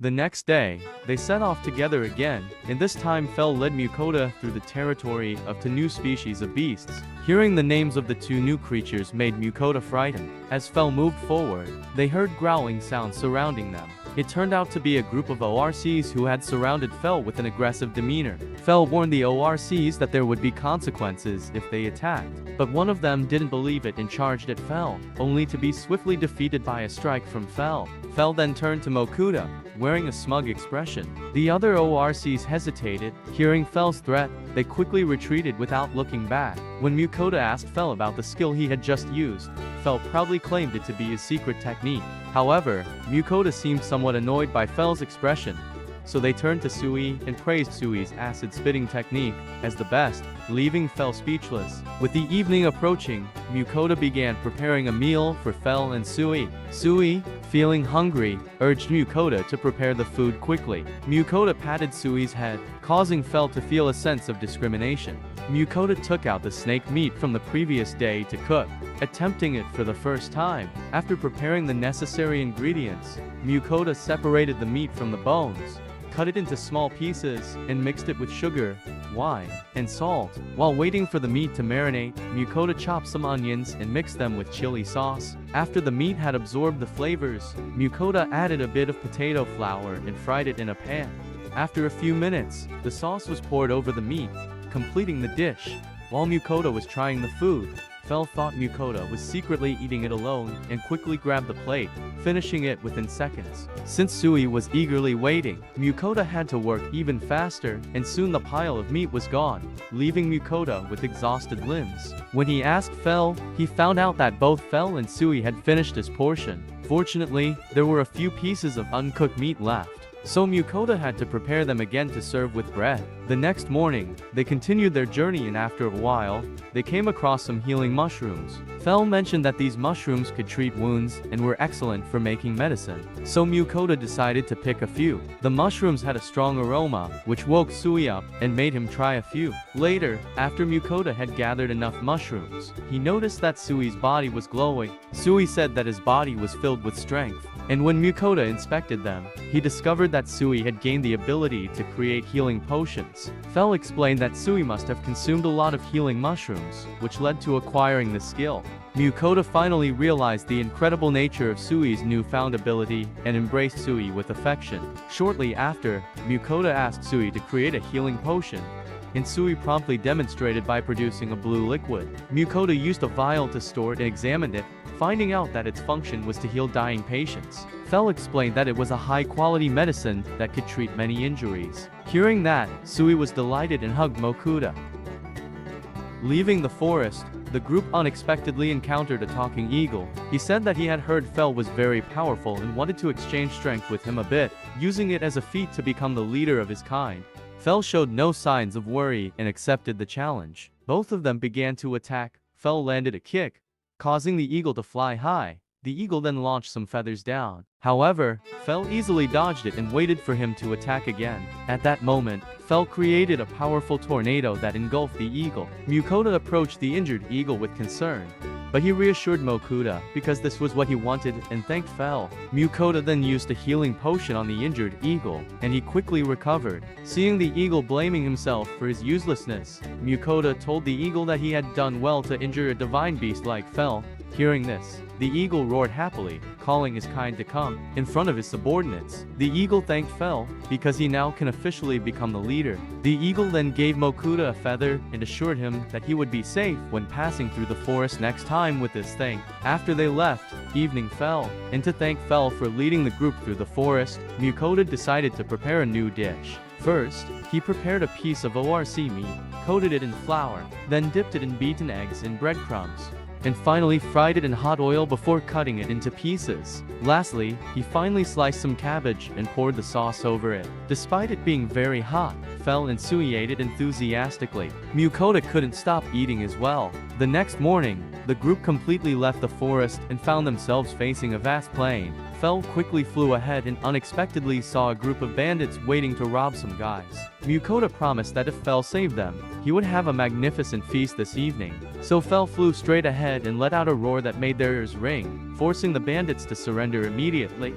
The next day, they set off together again, and this time Fel led Mukoda through the territory of two new species of beasts. Hearing the names of the two new creatures made Mukoda frightened. As Fel moved forward, they heard growling sounds surrounding them. It turned out to be a group of ORCs who had surrounded Fel with an aggressive demeanor. Fel warned the ORCs that there would be consequences if they attacked, but one of them didn't believe it and charged at Fel, only to be swiftly defeated by a strike from Fel. Fel then turned to Mokuda, wearing a smug expression. The other ORCs hesitated. Hearing Fel's threat, they quickly retreated without looking back. When Mukoda asked Fel about the skill he had just used, Fel proudly claimed it to be his secret technique. However, Mukoda seemed somewhat annoyed by Fel's expression, so they turned to Sui and praised Sui's acid-spitting technique as the best, leaving Fel speechless. With the evening approaching, Mukoda began preparing a meal for Fel and Sui. Sui, feeling hungry, urged Mukoda to prepare the food quickly. Mukoda patted Sui's head, causing Fel to feel a sense of discrimination. Mukoda took out the snake meat from the previous day to cook, attempting it for the first time. After preparing the necessary ingredients, Mukoda separated the meat from the bones, cut it into small pieces, and mixed it with sugar, wine, and salt. While waiting for the meat to marinate, Mukoda chopped some onions and mixed them with chili sauce. After the meat had absorbed the flavors, Mukoda added a bit of potato flour and fried it in a pan. After a few minutes, the sauce was poured over the meat, completing the dish. While Mukoda was trying the food, Fel thought Mukoda was secretly eating it alone and quickly grabbed the plate, finishing it within seconds. Since Sui was eagerly waiting, Mukoda had to work even faster, and soon the pile of meat was gone, leaving Mukoda with exhausted limbs. When he asked Fel, he found out that both Fel and Sui had finished his portion. Fortunately, there were a few pieces of uncooked meat left, so Mukoda had to prepare them again to serve with bread. The next morning, they continued their journey, and after a while, they came across some healing mushrooms. Fel mentioned that these mushrooms could treat wounds and were excellent for making medicine, so Mukoda decided to pick a few. The mushrooms had a strong aroma, which woke Sui up and made him try a few. Later, after Mukoda had gathered enough mushrooms, he noticed that Sui's body was glowing. Sui said that his body was filled with strength, and when Mukoda inspected them, he discovered that Sui had gained the ability to create healing potions. Fel explained that Sui must have consumed a lot of healing mushrooms, which led to acquiring the skill. Mukoda finally realized the incredible nature of Sui's newfound ability and embraced Sui with affection. Shortly after, Mukoda asked Sui to create a healing potion, and Sui promptly demonstrated by producing a blue liquid. Mukoda used a vial to store it and examined it, finding out that its function was to heal dying patients. Fel explained that it was a high-quality medicine that could treat many injuries. Hearing that, Sui was delighted and hugged Mokuda. Leaving the forest, the group unexpectedly encountered a talking eagle. He said that he had heard Fel was very powerful and wanted to exchange strength with him a bit, using it as a feat to become the leader of his kind. Fel showed no signs of worry and accepted the challenge. Both of them began to attack. Fel landed a kick, causing the eagle to fly high. The eagle then launched some feathers down. However, Fel easily dodged it and waited for him to attack again. At that moment, Fel created a powerful tornado that engulfed the eagle. Mukoda approached the injured eagle with concern, but he reassured Mokuda because this was what he wanted and thanked Fel. Mukoda then used a healing potion on the injured eagle, and he quickly recovered. Seeing the eagle blaming himself for his uselessness, Mukoda told the eagle that he had done well to injure a divine beast like Fel. Hearing this, the eagle roared happily, calling his kind to come in front of his subordinates. The eagle thanked Fel because he now can officially become the leader. The eagle then gave Mokuda a feather and assured him that he would be safe when passing through the forest next time with this thing. After they left, evening fell, and to thank Fel for leading the group through the forest, Mukoda decided to prepare a new dish. First, he prepared a piece of ORC meat, coated it in flour, then dipped it in beaten eggs and breadcrumbs, and finally fried it in hot oil before cutting it into pieces. Lastly, he finally sliced some cabbage and poured the sauce over it. Despite it being very hot, Fel and Sui ate it enthusiastically. Mukoda couldn't stop eating as well. The next morning, the group completely left the forest and found themselves facing a vast plain. Fel quickly flew ahead and unexpectedly saw a group of bandits waiting to rob some guys. Mukoda promised that if Fel saved them, he would have a magnificent feast this evening. So Fel flew straight ahead and let out a roar that made their ears ring, forcing the bandits to surrender immediately.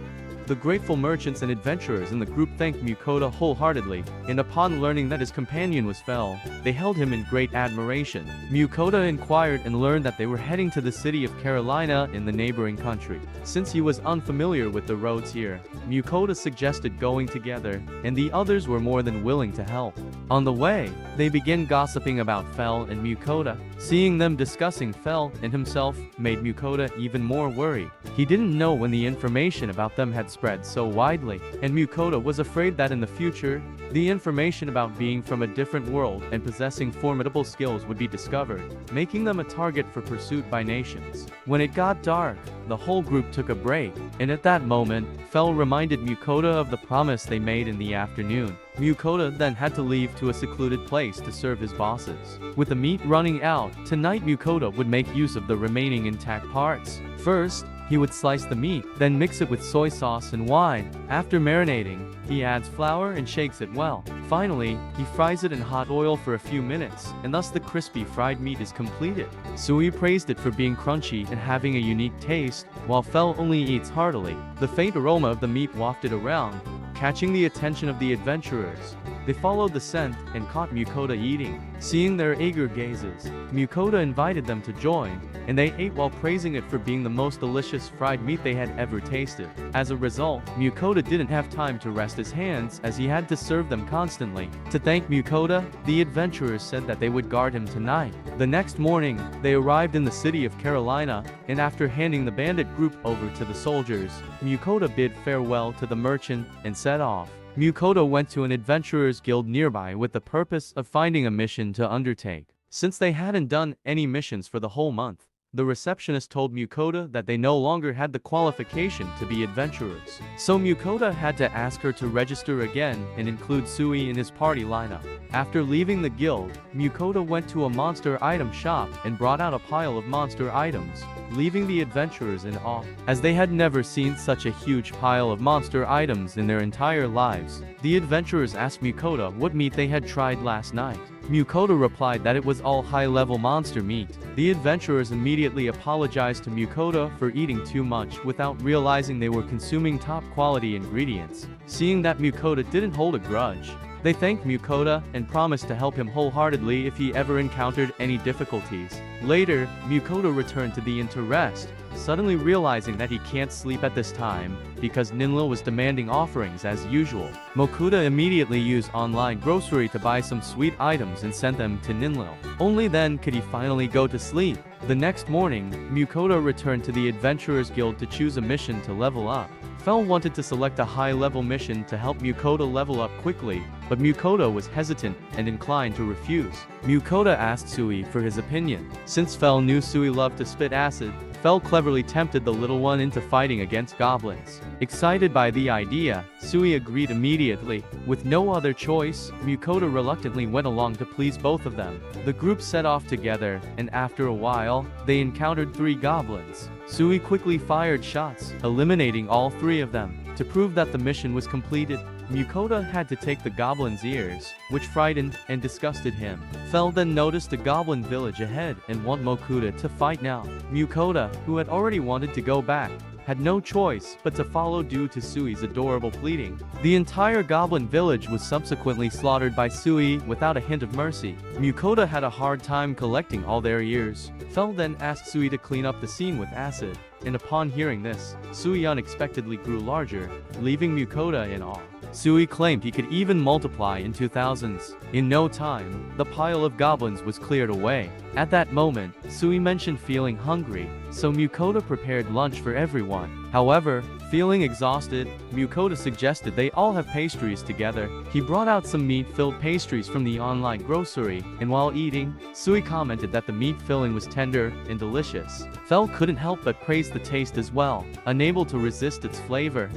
The grateful merchants and adventurers in the group thanked Mukoda wholeheartedly, and upon learning that his companion was Fel, they held him in great admiration. Mukoda inquired and learned that they were heading to the city of Carolina in the neighboring country. Since he was unfamiliar with the roads here, Mukoda suggested going together, and the others were more than willing to help. On the way, they began gossiping about Fel and Mukoda. Seeing them discussing Fel and himself made Mukoda even more worried. He didn't know when the information about them had spread so widely, and Mukoda was afraid that in the future, the information about being from a different world and possessing formidable skills would be discovered, making them a target for pursuit by nations. When it got dark, the whole group took a break, and at that moment, Fel reminded Mukoda of the promise they made in the afternoon. Mukoda then had to leave to a secluded place to serve his bosses. With the meat running out, tonight Mukoda would make use of the remaining intact parts. First, he would slice the meat, then mix it with soy sauce and wine. After marinating, he adds flour and shakes it well. Finally, he fries it in hot oil for a few minutes, and thus the crispy fried meat is completed. Sui praised it for being crunchy and having a unique taste, while Fel only eats heartily. The faint aroma of the meat wafted around, catching the attention of the adventurers. They followed the scent and caught Mukoda eating. Seeing their eager gazes, Mukoda invited them to join, and they ate while praising it for being the most delicious fried meat they had ever tasted. As a result, Mukoda didn't have time to rest his hands as he had to serve them constantly. To thank Mukoda, the adventurers said that they would guard him tonight. The next morning, they arrived in the city of Carolina, and after handing the bandit group over to the soldiers, Mukoda bid farewell to the merchant and set off. Mukoda went to an adventurers guild nearby with the purpose of finding a mission to undertake. Since they hadn't done any missions for the whole month, the receptionist told Mukoda that they no longer had the qualification to be adventurers. So Mukoda had to ask her to register again and include Sui in his party lineup. After leaving the guild, Mukoda went to a monster item shop and brought out a pile of monster items, leaving the adventurers in awe, as they had never seen such a huge pile of monster items in their entire lives. The adventurers asked Mukoda what meat they had tried last night. Mukoda replied that it was all high-level monster meat. The adventurers immediately apologized to Mukoda for eating too much without realizing they were consuming top-quality ingredients. Seeing that Mukoda didn't hold a grudge, they thanked Mukoda and promised to help him wholeheartedly if he ever encountered any difficulties. Later, Mukoda returned to the inn to rest, suddenly realizing that he can't sleep at this time because Ninlil was demanding offerings as usual. Mukoda immediately used online grocery to buy some sweet items and sent them to Ninlil. Only then could he finally go to sleep. The next morning, Mukoda returned to the Adventurers Guild to choose a mission to level up. Fel wanted to select a high-level mission to help Mukoda level up quickly, but Mukoda was hesitant and inclined to refuse. Mukoda asked Sui for his opinion. Since Fel knew Sui loved to spit acid, Fel cleverly tempted the little one into fighting against goblins. Excited by the idea, Sui agreed immediately. With no other choice, Mukoda reluctantly went along to please both of them. The group set off together, and after a while, they encountered 3 goblins. Sui quickly fired shots, eliminating all 3 of them. To prove that the mission was completed, Mukoda had to take the goblin's ears, which frightened and disgusted him. Fel then noticed a goblin village ahead and want Mukoda to fight now. Mukoda, who had already wanted to go back, had no choice but to follow due to Sui's adorable pleading. The entire goblin village was subsequently slaughtered by Sui without a hint of mercy. Mukoda had a hard time collecting all their ears. Fel then asked Sui to clean up the scene with acid, and upon hearing this, Sui unexpectedly grew larger, leaving Mukoda in awe. Sui claimed he could even multiply in 2000s. In no time, the pile of goblins was cleared away. At that moment, Sui mentioned feeling hungry, so Mukoda prepared lunch for everyone. However, feeling exhausted, Mukoda suggested they all have pastries together. He brought out some meat-filled pastries from the online grocery, and while eating, Sui commented that the meat filling was tender and delicious. Fel couldn't help but praise the taste as well, unable to resist its flavor.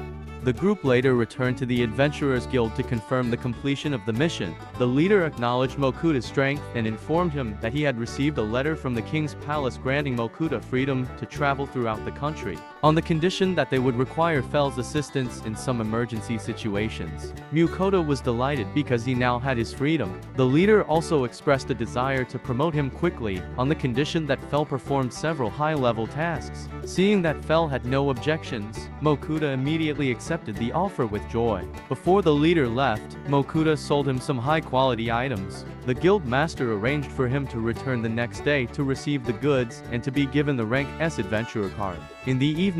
The group later returned to the Adventurers Guild to confirm the completion of the mission. The leader acknowledged Mokuda's strength and informed him that he had received a letter from the king's palace granting Mokuda freedom to travel throughout the country. on the condition that they would require Fell's assistance in some emergency situations. Mukoda was delighted because he now had his freedom. The leader also expressed a desire to promote him quickly, on the condition that Fell performed several high-level tasks. Seeing that Fell had no objections, Mokuda immediately accepted the offer with joy. Before the leader left, Mokuda sold him some high-quality items. The guild master arranged for him to return the next day to receive the goods and to be given the rank S adventurer card. In the evening,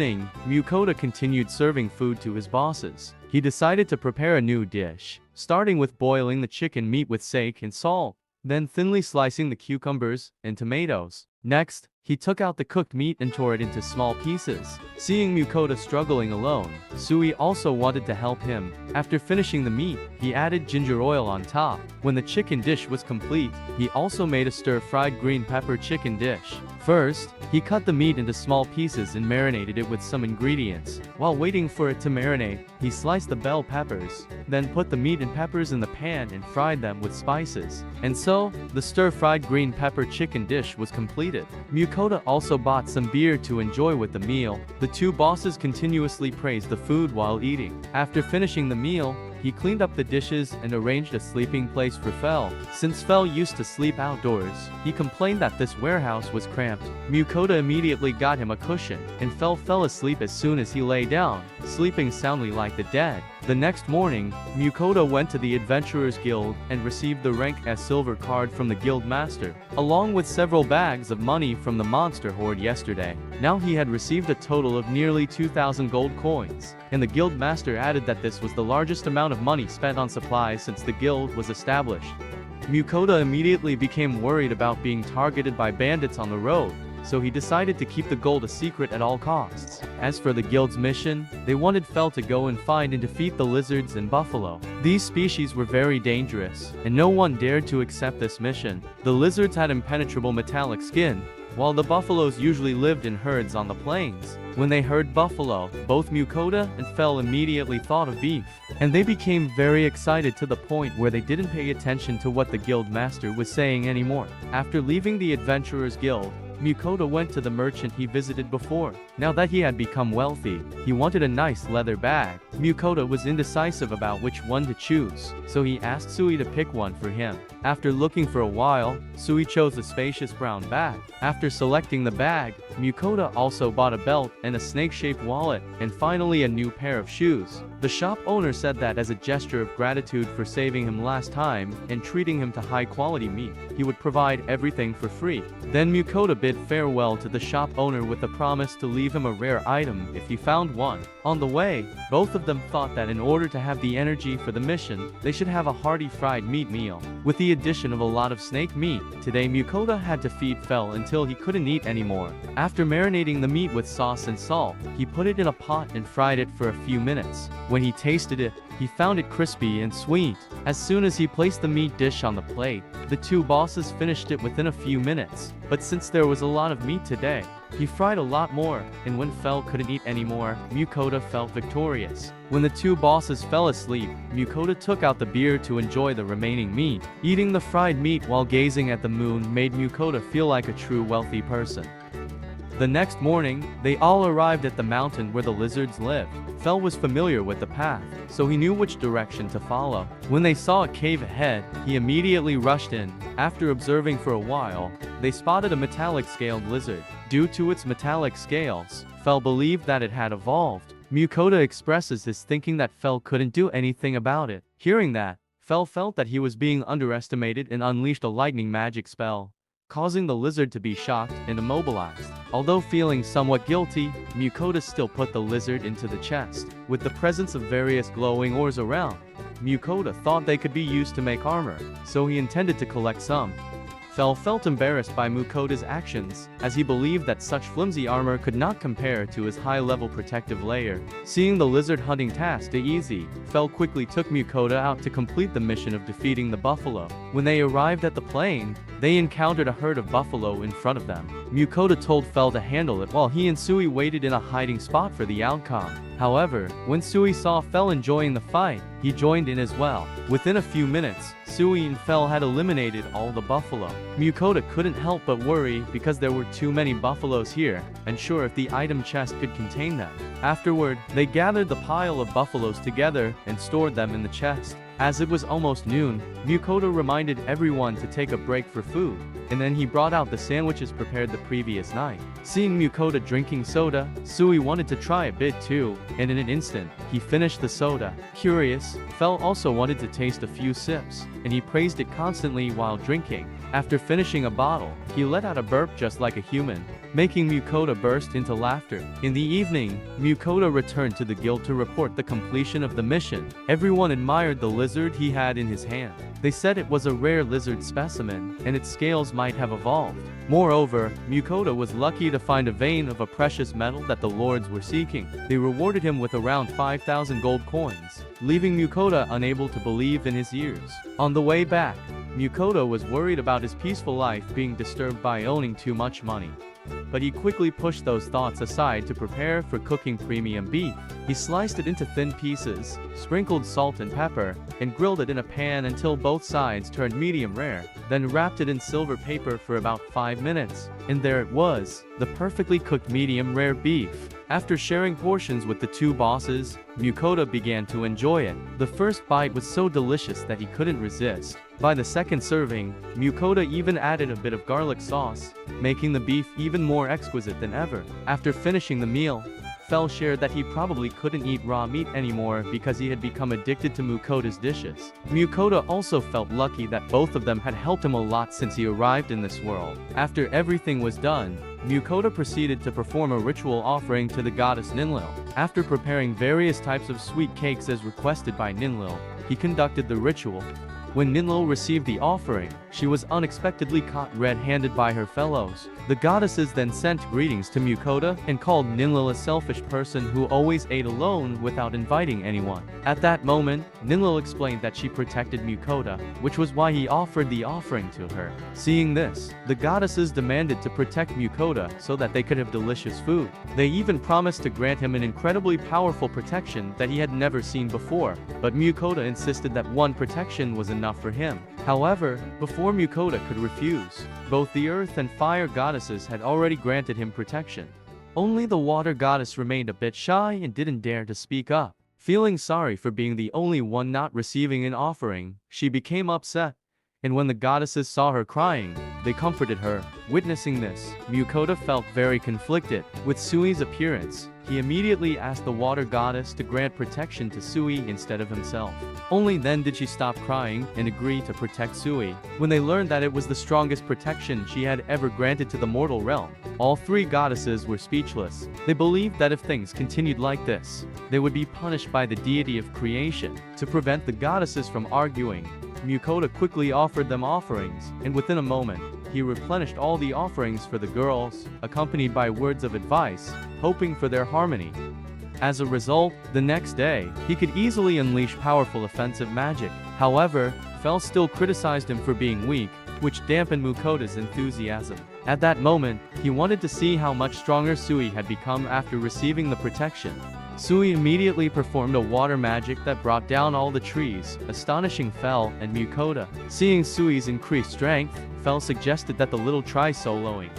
Mukoda continued serving food to his bosses. He decided to prepare a new dish, starting with boiling the chicken meat with sake and salt, then thinly slicing the cucumbers and tomatoes. Next, he took out the cooked meat and tore it into small pieces. Seeing Mukoda struggling alone, Sui also wanted to help him. After finishing the meat, he added ginger oil on top. When the chicken dish was complete, he also made a stir-fried green pepper chicken dish. First, he cut the meat into small pieces and marinated it with some ingredients. While waiting for it to marinate, he sliced the bell peppers, then put the meat and peppers in the pan and fried them with spices. And so, the stir-fried green pepper chicken dish was completed. Mukoda also bought some beer to enjoy with the meal. The two bosses continuously praised the food while eating. After finishing the meal, he cleaned up the dishes and arranged a sleeping place for Fell. Since Fell used to sleep outdoors, he complained that this warehouse was cramped. Mukoda immediately got him a cushion, and Fell fell asleep as soon as he lay down, sleeping soundly like the dead. The next morning, Mukoda went to the Adventurers Guild and received the rank S silver card from the guild master, along with several bags of money from the monster horde yesterday. Now he had received a total of nearly 2,000 gold coins, and the guild master added that this was the largest amount of money spent on supplies since the guild was established. Mukoda immediately became worried about being targeted by bandits on the road, so he decided to keep the gold a secret at all costs. As for the guild's mission, they wanted Fell to go and find and defeat the lizards and buffalo. These species were very dangerous, and no one dared to accept this mission. The lizards had impenetrable metallic skin, while the buffaloes usually lived in herds on the plains. When they heard buffalo, both Mukoda and Fell immediately thought of beef, and they became very excited to the point where they didn't pay attention to what the guild master was saying anymore. After leaving the Adventurers Guild, Mukoda went to the merchant he visited before. Now that he had become wealthy, he wanted a nice leather bag. Mukoda was indecisive about which one to choose, so he asked Sui to pick one for him. After looking for a while, Sui chose a spacious brown bag. After selecting the bag, Mukoda also bought a belt and a snake-shaped wallet, and finally a new pair of shoes. The shop owner said that as a gesture of gratitude for saving him last time and treating him to high-quality meat, he would provide everything for free. Then Mukoda bid farewell to the shop owner with a promise to leave him a rare item if he found one. On the way, both of them thought that in order to have the energy for the mission, they should have a hearty fried meat meal. With the addition of a lot of snake meat, today Mukoda had to feed Fell until he couldn't eat anymore. After marinating the meat with sauce and salt, he put it in a pot and fried it for a few minutes. When he tasted it, he found it crispy and sweet. As soon as he placed the meat dish on the plate, the two bosses finished it within a few minutes. But since there was a lot of meat today, he fried a lot more, and when Fell couldn't eat anymore, Mukoda felt victorious. When the two bosses fell asleep, Mukoda took out the beer to enjoy the remaining meat. Eating the fried meat while gazing at the moon made Mukoda feel like a true wealthy person. The next morning, they all arrived at the mountain where the lizards lived. Fell was familiar with the path, so he knew which direction to follow. When they saw a cave ahead, he immediately rushed in. After observing for a while, they spotted a metallic scaled lizard. Due to its metallic scales, Fell believed that it had evolved. Mukoda expresses his thinking that Fell couldn't do anything about it. Hearing that, Fell felt that he was being underestimated and unleashed a lightning magic spell, causing the lizard to be shocked and immobilized. Although feeling somewhat guilty, Mukoda still put the lizard into the chest. With the presence of various glowing ores around, Mukoda thought they could be used to make armor, so he intended to collect some. Fell felt embarrassed by Mukoda's actions, as he believed that such flimsy armor could not compare to his high-level protective layer. Seeing the lizard hunting task easy, Fell quickly took Mukoda out to complete the mission of defeating the buffalo. When they arrived at the plain, they encountered a herd of buffalo in front of them. Mukoda told Fel to handle it while he and Sui waited in a hiding spot for the outcome. However, when Sui saw Fel enjoying the fight, he joined in as well. Within a few minutes, Sui and Fel had eliminated all the buffalo. Mukoda couldn't help but worry because there were too many buffaloes here, unsure if the item chest could contain them. Afterward, they gathered the pile of buffaloes together and stored them in the chest. As it was almost noon, Mukoda reminded everyone to take a break for food, and then he brought out the sandwiches prepared the previous night. Seeing Mukoda drinking soda, Sui wanted to try a bit too, and in an instant, he finished the soda. Curious, Fel also wanted to taste a few sips, and he praised it constantly while drinking. After finishing a bottle, he let out a burp just like a human, making Mukoda burst into laughter. In the evening, Mukoda returned to the guild to report the completion of the mission. Everyone admired the lizard he had in his hand. They said it was a rare lizard specimen, and its scales might have evolved. Moreover, Mukoda was lucky to find a vein of a precious metal that the lords were seeking. They rewarded him with around 5,000 gold coins, leaving Mukoda unable to believe in his ears. On the way back, Mukoda was worried about his peaceful life being disturbed by owning too much money. But he quickly pushed those thoughts aside to prepare for cooking premium beef. He sliced it into thin pieces, sprinkled salt and pepper, and grilled it in a pan until both sides turned medium rare, then wrapped it in silver paper for about 5 minutes. And there it was, the perfectly cooked medium rare beef. After sharing portions with the two bosses, Mukoda began to enjoy it. The first bite was so delicious that he couldn't resist. By the second serving, Mukoda even added a bit of garlic sauce, making the beef even more exquisite than ever. After finishing the meal, Fel shared that he probably couldn't eat raw meat anymore because he had become addicted to Mukoda's dishes. Mukoda also felt lucky that both of them had helped him a lot since he arrived in this world. After everything was done, Mukoda proceeded to perform a ritual offering to the goddess Ninlil. After preparing various types of sweet cakes as requested by Ninlil, he conducted the ritual. When Ninlil received the offering, she was unexpectedly caught red-handed by her fellows. The goddesses then sent greetings to Mukoda and called Ninlil a selfish person who always ate alone without inviting anyone. At that moment, Ninlil explained that she protected Mukoda, which was why he offered the offering to her. Seeing this, the goddesses demanded to protect Mukoda so that they could have delicious food. They even promised to grant him an incredibly powerful protection that he had never seen before, but Mukoda insisted that one protection was enough for him. However, before Mukoda could refuse, both the earth and fire goddesses had already granted him protection. Only the water goddess remained a bit shy and didn't dare to speak up. Feeling sorry for being the only one not receiving an offering, she became upset. And when the goddesses saw her crying, they comforted her. Witnessing this, Mukoda felt very conflicted. With Sui's appearance, he immediately asked the water goddess to grant protection to Sui instead of himself. Only then did she stop crying and agree to protect Sui. When they learned that it was the strongest protection she had ever granted to the mortal realm, all three goddesses were speechless. They believed that if things continued like this, they would be punished by the deity of creation. To prevent the goddesses from arguing, Mukoda quickly offered them offerings, and within a moment, he replenished all the offerings for the girls, accompanied by words of advice, hoping for their harmony. As a result, the next day, he could easily unleash powerful offensive magic. However, Fel still criticized him for being weak, which dampened Mukoda's enthusiasm. At that moment, he wanted to see how much stronger Sui had become after receiving the protection. Sui immediately performed a water magic that brought down all the trees, astonishing Fel and Mukoda. Seeing Sui's increased strength, Fel suggested that the little try soloing.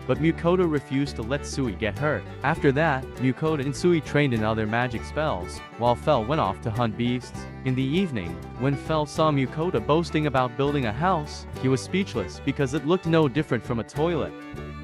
But Mukoda refused to let Sui get hurt. After that, Mukoda and Sui trained in other magic spells, while Fel went off to hunt beasts. In the evening, when Fel saw Mukoda boasting about building a house, he was speechless because it looked no different from a toilet.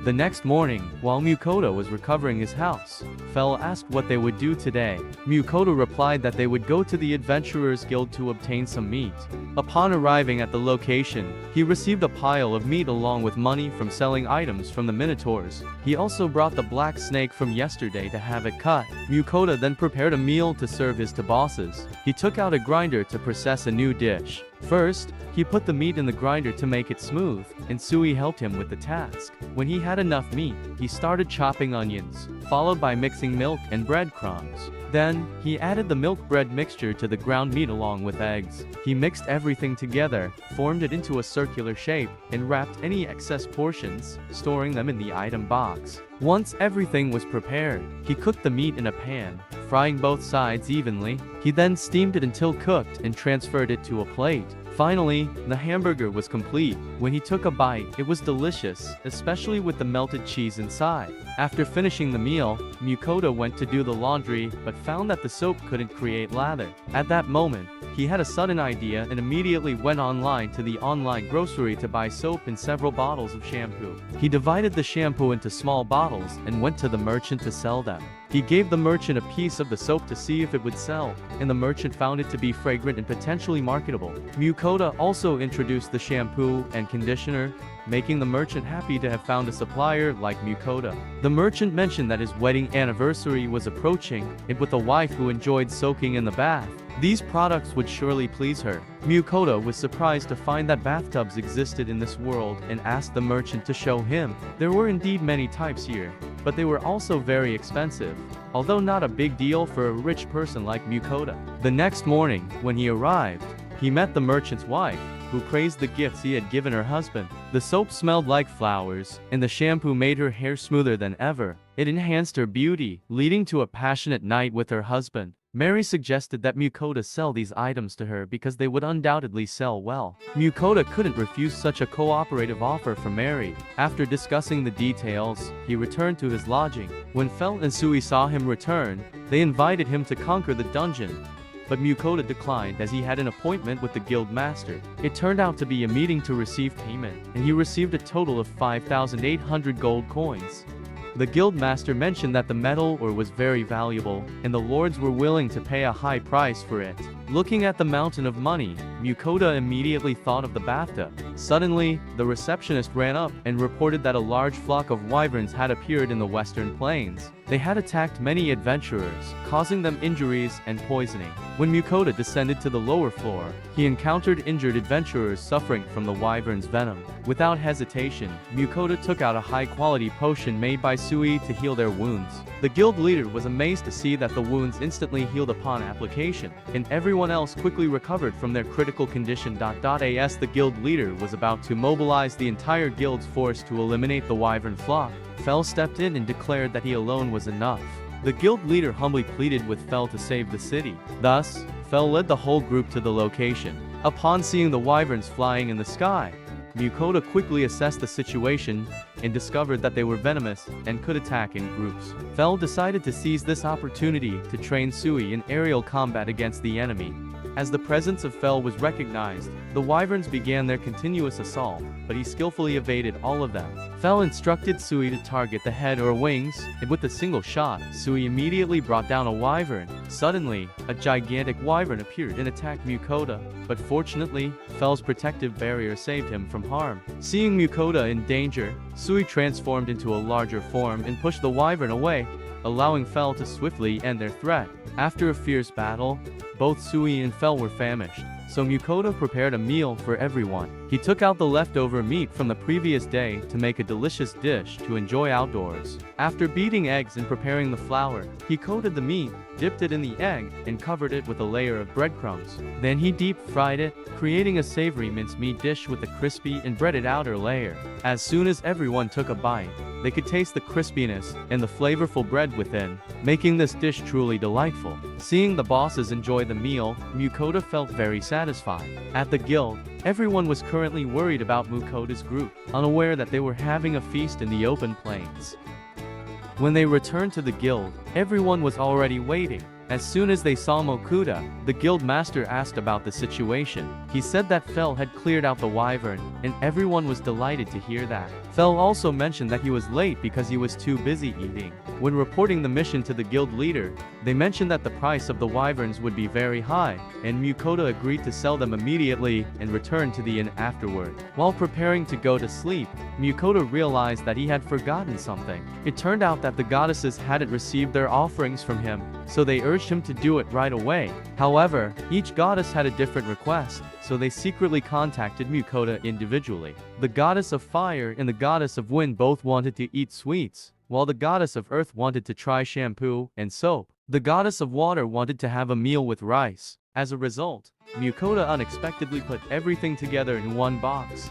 The next morning, while Mukoda was recovering his house, Fel asked what they would do today. Mukoda replied that they would go to the Adventurers Guild to obtain some meat. Upon arriving at the location, he received a pile of meat along with money from selling items from the Minotaurs. He also brought the black snake from yesterday to have it cut. Mukoda then prepared a meal to serve his two bosses. He took out a grinder to process a new dish. First, he put the meat in the grinder to make it smooth, and Sui helped him with the task. When he had enough meat, he started chopping onions, followed by mixing milk and breadcrumbs. Then, he added the milk bread mixture to the ground meat along with eggs. He mixed everything together, formed it into a circular shape, and wrapped any excess portions, storing them in the item box. Once everything was prepared, he cooked the meat in a pan, frying both sides evenly. He then steamed it until cooked and transferred it to a plate. Finally, the hamburger was complete. When he took a bite, it was delicious, especially with the melted cheese inside. After finishing the meal, Mukoda went to do the laundry but found that the soap couldn't create lather. At that moment, he had a sudden idea and immediately went online to the online grocery to buy soap and several bottles of shampoo. He divided the shampoo into small bottles and went to the merchant to sell them. He gave the merchant a piece of the soap to see if it would sell, and the merchant found it to be fragrant and potentially marketable. Mukoda also introduced the shampoo and conditioner, making the merchant happy to have found a supplier like Mukoda. The merchant mentioned that his wedding anniversary was approaching, and with a wife who enjoyed soaking in the bath, these products would surely please her. Mukoda was surprised to find that bathtubs existed in this world and asked the merchant to show him. There were indeed many types here, but they were also very expensive, although not a big deal for a rich person like Mukoda. The next morning, when he arrived, he met the merchant's wife, who praised the gifts he had given her husband. The soap smelled like flowers, and the shampoo made her hair smoother than ever. It enhanced her beauty, leading to a passionate night with her husband. Mary suggested that Mukoda sell these items to her because they would undoubtedly sell well. Mukoda couldn't refuse such a cooperative offer from Mary. After discussing the details, he returned to his lodging. When Fel and Sui saw him return, they invited him to conquer the dungeon. But Mukoda declined as he had an appointment with the guild master. It turned out to be a meeting to receive payment, and he received a total of 5,800 gold coins. The guild master mentioned that the metal ore was very valuable, and the lords were willing to pay a high price for it. Looking at the mountain of money, Mukoda immediately thought of the bathtub. Suddenly, the receptionist ran up and reported that a large flock of wyverns had appeared in the western plains. They had attacked many adventurers, causing them injuries and poisoning. When Mukoda descended to the lower floor, he encountered injured adventurers suffering from the wyvern's venom. Without hesitation, Mukoda took out a high-quality potion made by Sui to heal their wounds. The guild leader was amazed to see that the wounds instantly healed upon application, and everyone else quickly recovered from their critical condition. As the guild leader was about to mobilize the entire guild's force to eliminate the wyvern flock, Fel stepped in and declared that he alone was enough. The guild leader humbly pleaded with Fel to save the city. Thus, Fel led the whole group to the location. Upon seeing the wyverns flying in the sky, Mukoda quickly assessed the situation and discovered that they were venomous and could attack in groups. Fel decided to seize this opportunity to train Sui in aerial combat against the enemy. As the presence of Fel was recognized, the wyverns began their continuous assault, but he skillfully evaded all of them. Fel instructed Sui to target the head or wings, and with a single shot, Sui immediately brought down a wyvern. Suddenly, a gigantic wyvern appeared and attacked Mukoda, but fortunately, Fel's protective barrier saved him from harm. Seeing Mukoda in danger, Sui transformed into a larger form and pushed the wyvern away, allowing Fel to swiftly end their threat. After a fierce battle, both Sui and Fel were famished, so Mukoda prepared a meal for everyone. He took out the leftover meat from the previous day to make a delicious dish to enjoy outdoors. After beating eggs and preparing the flour, he coated the meat, dipped it in the egg, and covered it with a layer of breadcrumbs. Then he deep-fried it, creating a savory mincemeat dish with a crispy and breaded outer layer. As soon as everyone took a bite, they could taste the crispiness and the flavorful bread within, making this dish truly delightful. Seeing the bosses enjoy the meal, Mukoda felt very satisfied. At the guild, everyone was currently worried about Mukoda's group, unaware that they were having a feast in the open plains. When they returned to the guild, everyone was already waiting. As soon as they saw Mukoda, the guild master asked about the situation. He said that Fel had cleared out the wyvern, and everyone was delighted to hear that. Fel also mentioned that he was late because he was too busy eating. When reporting the mission to the guild leader, they mentioned that the price of the wyverns would be very high, and Mukoda agreed to sell them immediately and return to the inn afterward. While preparing to go to sleep, Mukoda realized that he had forgotten something. It turned out that the goddesses hadn't received their offerings from him, so they urged him to do it right away. However, each goddess had a different request, so they secretly contacted Mukoda individually. The goddess of fire and the goddess of wind both wanted to eat sweets, while the goddess of earth wanted to try shampoo and soap. The goddess of water wanted to have a meal with rice. As a result, Mukoda unexpectedly put everything together in one box,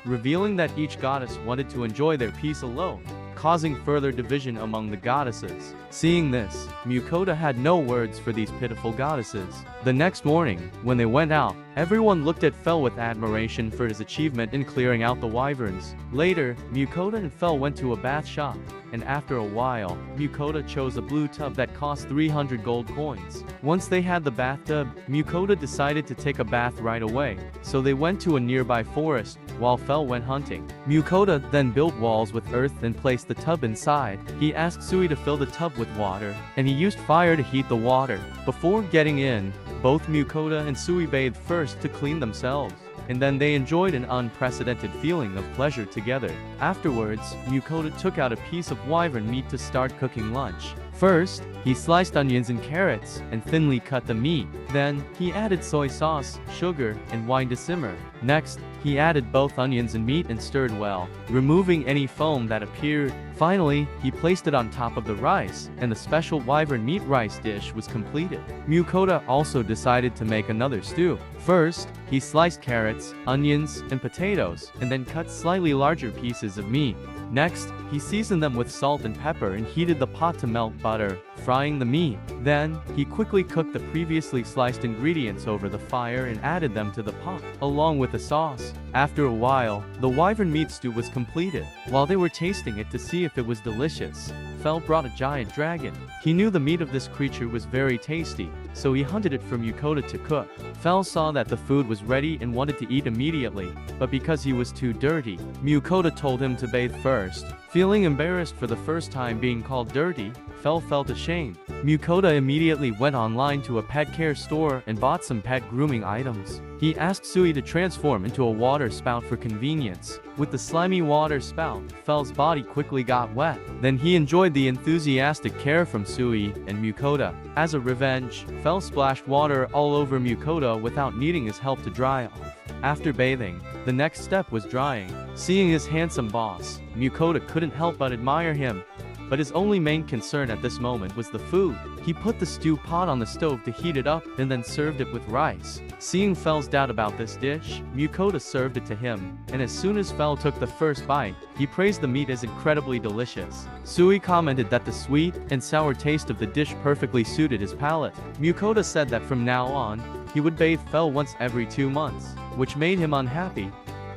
revealing that each goddess wanted to enjoy their piece alone, causing further division among the goddesses. Seeing this, Mukoda had no words for these pitiful goddesses. The next morning, when they went out, everyone looked at Fel with admiration for his achievement in clearing out the wyverns. Later, Mukoda and Fel went to a bath shop, and after a while, Mukoda chose a blue tub that cost 300 gold coins. Once they had the bathtub, Mukoda decided to take a bath right away, so they went to a nearby forest, while Fel went hunting. Mukoda then built walls with earth and placed the tub inside. He asked Sui to fill the tub with water, and he used fire to heat the water. Before getting in, both Mukoda and Sui bathed first to clean themselves, and then they enjoyed an unprecedented feeling of pleasure together. Afterwards, Mukoda took out a piece of wyvern meat to start cooking lunch. First, he sliced onions and carrots and thinly cut the meat. Then, he added soy sauce, sugar, and wine to simmer. Next, he added both onions and meat and stirred well, removing any foam that appeared. Finally, he placed it on top of the rice, and the special wyvern meat rice dish was completed. Mukoda also decided to make another stew. First, he sliced carrots, onions, and potatoes, and then cut slightly larger pieces of meat. Next, he seasoned them with salt and pepper and heated the pot to melt butter, frying the meat. Then, he quickly cooked the previously sliced ingredients over the fire and added them to the pot, along with the sauce. After a while, the wyvern meat stew was completed. While they were tasting it to see if it was delicious, Fel brought a giant dragon. He knew the meat of this creature was very tasty, so he hunted it for Mukoda to cook. Fel saw that the food was ready and wanted to eat immediately, but because he was too dirty, Mukoda told him to bathe first. Feeling embarrassed for the first time being called dirty, Fel felt ashamed. Mukoda immediately went online to a pet care store and bought some pet grooming items. He asked Sui to transform into a water spout for convenience. With the slimy water spout, Fel's body quickly got wet. Then he enjoyed the enthusiastic care from Sui and Mukoda. As a revenge, Fel splashed water all over Mukoda without needing his help to dry off. After bathing, the next step was drying. Seeing his handsome boss, Mukoda couldn't help but admire him. But his only main concern at this moment was the food. He put the stew pot on the stove to heat it up and then served it with rice. Seeing Fel's doubt about this dish, Mukoda served it to him, and as soon as Fel took the first bite, he praised the meat as incredibly delicious. Sui commented that the sweet and sour taste of the dish perfectly suited his palate. Mukoda said that from now on, he would bathe Fel once every 2 months, which made him unhappy.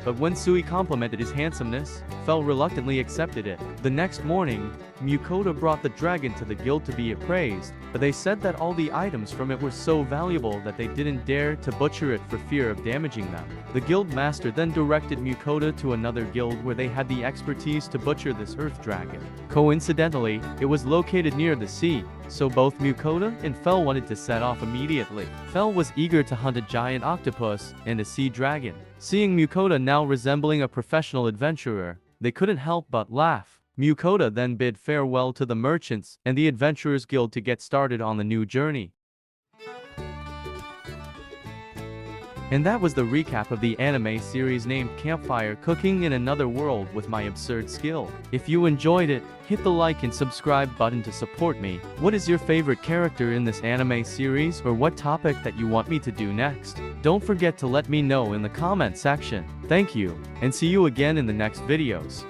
But when Sui complimented his handsomeness, Fel reluctantly accepted it. The next morning, Mukoda brought the dragon to the guild to be appraised, but they said that all the items from it were so valuable that they didn't dare to butcher it for fear of damaging them. The guild master then directed Mukoda to another guild where they had the expertise to butcher this earth dragon. Coincidentally, it was located near the sea, so both Mukoda and Fel wanted to set off immediately. Fel was eager to hunt a giant octopus and a sea dragon. Seeing Mukoda now resembling a professional adventurer, they couldn't help but laugh. Mukoda then bid farewell to the merchants and the adventurers guild to get started on the new journey. And that was the recap of the anime series named Campfire Cooking in Another World with my absurd skill. If you enjoyed it, hit the like and subscribe button to support me. What is your favorite character in this anime series, or what topic that you want me to do next? Don't forget to let me know in the comment section. Thank you, and see you again in the next videos.